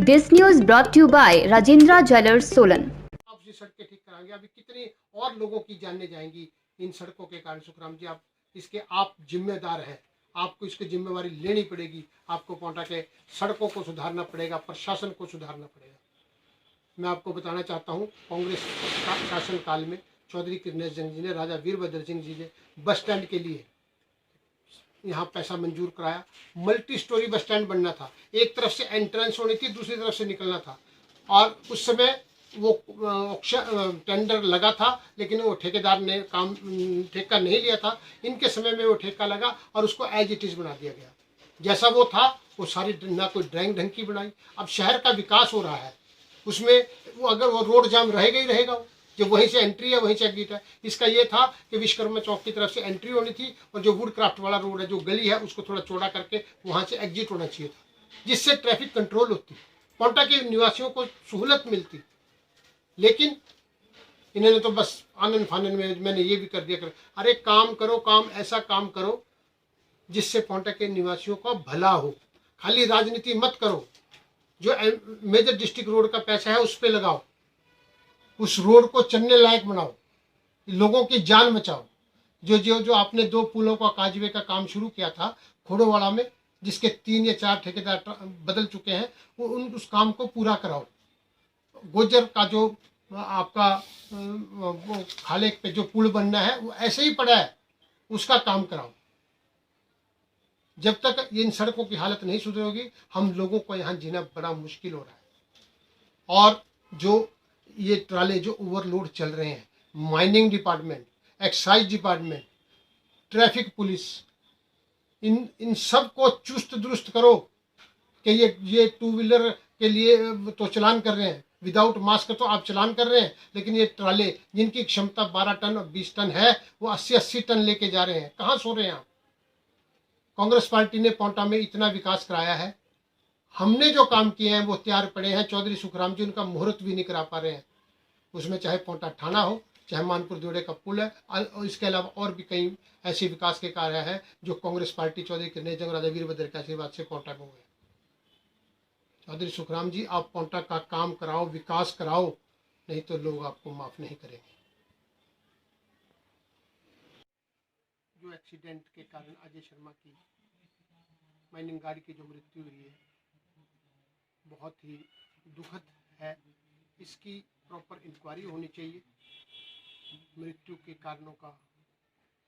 This news brought to you by Rajendra Jewellers, Solan. आप ये सड़कें ठीक कराएंगे, अभी कितनी और लोगों की जानें जाएंगी इन सड़कों के कारण। सुखराम जी, आप जिम्मेदार हैं, आपको इसकी जिम्मेवारी लेनी पड़ेगी। आपको पोंटा के सड़कों को सुधारना पड़ेगा, प्रशासन को सुधारना पड़ेगा। मैं आपको बताना चाहता हूँ, कांग्रेस शासन काल में चौधरी कृष्णेश जंग जी ने, राजा वीरभद्र सिंह जी ने बस स्टैंड के लिए यहाँ पैसा मंजूर कराया। मल्टी स्टोरी बस स्टैंड बनना था, एक तरफ से एंट्रेंस होनी थी, दूसरी तरफ से निकलना था। और उस समय वो टेंडर लगा था, लेकिन वो ठेकेदार ने काम ठेका नहीं लिया था। इनके समय में वो ठेका लगा और उसको एज इट इज बना दिया गया। जैसा वो था वो सारी, ना कोई ड्राइंग ढंग की बनाई। अब शहर का विकास हो रहा है, उसमें वो अगर वो रोड जाम रहेगा ही रहेगा। वो जो वहीं से एंट्री है वहीं से एग्जिट है। इसका ये था कि विश्वकर्मा चौक की तरफ से एंट्री होनी थी और जो वुड क्राफ्ट वाला रोड है, जो गली है, उसको थोड़ा चौड़ा करके वहाँ से एग्जिट होना चाहिए था, जिससे ट्रैफिक कंट्रोल होती, पोंटा के निवासियों को सहूलत मिलती। लेकिन इन्होंने तो बस आनंद फानन में मैंने ये भी कर दिया। अरे काम करो, काम ऐसा काम करो जिससे पोंटा के निवासियों का भला हो। खाली राजनीति मत करो। जो मेजर डिस्ट्रिक्ट रोड का पैसा है उस पर लगाओ, उस रोड को चलने लायक बनाओ, लोगों की जान बचाओ। जो जो जो आपने 2 पुलों का काजवे का काम शुरू किया था खोड़ोवाड़ा में, जिसके 3 या 4 ठेकेदार बदल चुके हैं, वो उस काम को पूरा कराओ। गोजर का जो आपका वो खाले पे जो पुल बनना है वो ऐसे ही पड़ा है, उसका काम कराओ। जब तक इन सड़कों की हालत नहीं सुधरेगी, हम लोगों को यहाँ जीना बड़ा मुश्किल हो रहा है। और जो ये ट्राले जो ओवरलोड चल रहे हैं, mining department, excise department, traffic police, इन सब को चुस्त दुरुस्त करो कि ये 2 व्हीलर के लिए तो चलान कर रहे हैं, विदाउट मास्क तो आप चलान कर रहे हैं, लेकिन ये ट्राले जिनकी क्षमता 12 टन और 20 टन है, वो 80-80 टन लेके जा रहे हैं। कहाँ सो रहे हैं आप? कांग्रेस पार्टी ने पोंटा में इतना विकास कराया है, हमने जो काम किए हैं वो तैयार पड़े हैं। चौधरी सुखराम जी उनका मुहूर्त भी नहीं करा पा रहे हैं। उसमें चाहे पोंटा थाना हो, चाहे मानपुर जोड़े का पुल है, और इसके अलावा और भी कई ऐसे विकास के कार्य हैं जो कांग्रेस पार्टी चौधरी कृष्णेश जंग, राजा वीरभद्र के आशीर्वाद से पोंटा को हुए। चौधरी सुखराम जी, आप पोंटा का काम कराओ, विकास कराओ, नहीं तो लोग आपको माफ नहीं करेंगे। जो एक्सीडेंट के कारण अजय शर्मा की माइनिंग गाड़ी की जो मृत्यु हुई है, बहुत ही दुखद है। इसकी प्रॉपर इंक्वायरी होनी चाहिए, मृत्यु के कारणों का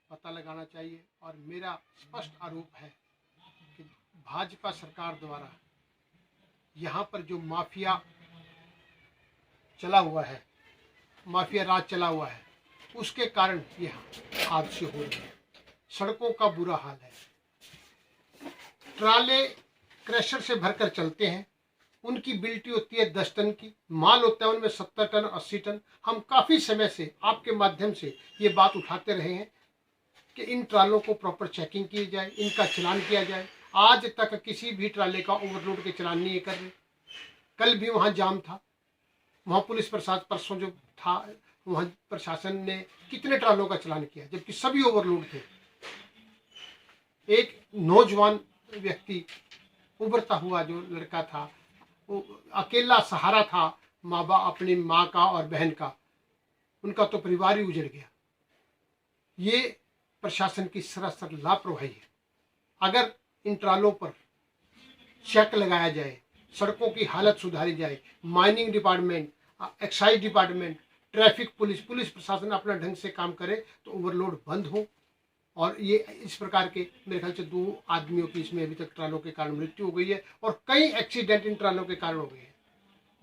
पता लगाना चाहिए। और मेरा स्पष्ट आरोप है कि भाजपा सरकार द्वारा यहाँ पर जो माफिया चला हुआ है, माफिया राज चला हुआ है, उसके कारण यहाँ हादसे हो रहे हैं। सड़कों का बुरा हाल है। ट्राले क्रशर से भरकर चलते हैं, उनकी बिल्टी होती है 10 टन की, माल होता है उनमें 70 टन 80 टन। हम काफ़ी समय से आपके माध्यम से ये बात उठाते रहे हैं कि इन ट्रालों को प्रॉपर चेकिंग की जाए, इनका चलान किया जाए। आज तक किसी भी ट्राले का ओवरलोड के चलान नहीं कर रहे। कल भी वहाँ जाम था, वहाँ पुलिस प्रशासन परसों जो था, वहाँ प्रशासन ने कितने ट्रालों का चलान किया, जबकि सभी ओवरलोड थे। एक नौजवान व्यक्ति, उभरता हुआ जो लड़का था, वो अकेला सहारा था माँ बाप, अपनी माँ का और बहन का, उनका तो परिवार ही उजड़ गया। ये प्रशासन की सरासर लापरवाही है। अगर इन ट्रालों पर चेक लगाया जाए, सड़कों की हालत सुधारी जाए, mining department, excise department, traffic police प्रशासन अपना ढंग से काम करे, तो ओवरलोड बंद हो। और ये इस प्रकार के मेरे ख्याल से 2 आदमियों की इसमें अभी तक ट्रालों के कारण मृत्यु हो गई है, और कई एक्सीडेंट इन ट्रालों के कारण हो गए हैं।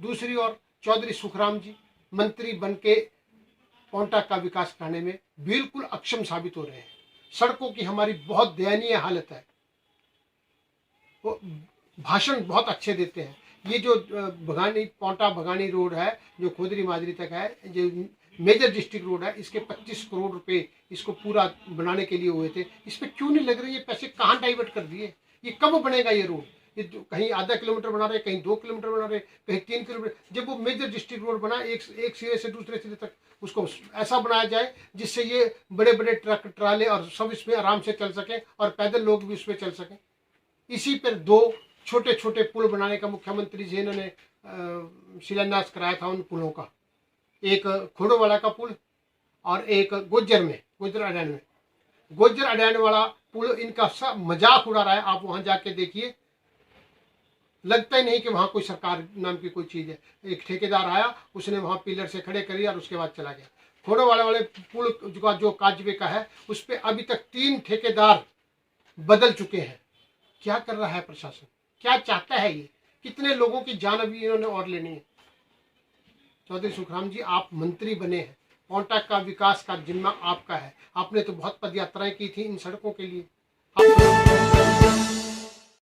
दूसरी ओर चौधरी सुखराम जी मंत्री बन के पोंटा का विकास करने में बिल्कुल अक्षम साबित हो रहे हैं। सड़कों की हमारी बहुत दयनीय हालत है। वो भाषण बहुत अच्छे देते हैं। ये जो पोंटा भगानी रोड है, जो खोदरी माजरी तक है, जो मेजर डिस्ट्रिक्ट रोड है, इसके 25 करोड़ रुपए इसको पूरा बनाने के लिए हुए थे। इस पर क्यों नहीं लग रहे? ये पैसे कहाँ डाइवर्ट कर दिए? ये कब बनेगा ये रोड? ये कहीं आधा किलोमीटर बना रहे, कहीं 2 किलोमीटर बना रहे, कहीं 3 किलोमीटर। जब वो मेजर डिस्ट्रिक्ट रोड बना, एक सिरे से दूसरे सिरे तक उसको ऐसा बनाया जाए जिससे ये बड़े बड़े ट्रक ट्राले और सब इसमें आराम से चल सकें और पैदल लोग भी उस पर चल सकें। इसी पर 2 छोटे छोटे पुल बनाने का मुख्यमंत्री जी इन्होंने शिलान्यास कराया था उन पुलों का। एक खोड़ोवाला का पुल और एक गोजर अडैन में। गोजर अडैन वाला पुल इनका सब मजाक उड़ा रहा है। आप वहां जाके देखिए, लगता ही नहीं कि वहां कोई सरकार नाम की कोई चीज है। एक ठेकेदार आया, उसने वहां पिलर से खड़े करिए और उसके बाद चला गया। खोड़ोवाला वाले पुल का जो काजवे का है, उस पर अभी तक 3 ठेकेदार बदल चुके हैं। क्या कर रहा है प्रशासन, क्या चाहता है ये? कितने लोगों की जान अभी इन्होंने और लेनी है? चौधरी सुखराम जी, आप मंत्री बने हैं, पांवटा का विकास का जिम्मा आपका है। आपने तो बहुत पदयात्राएं की थी इन सड़कों के लिए। आप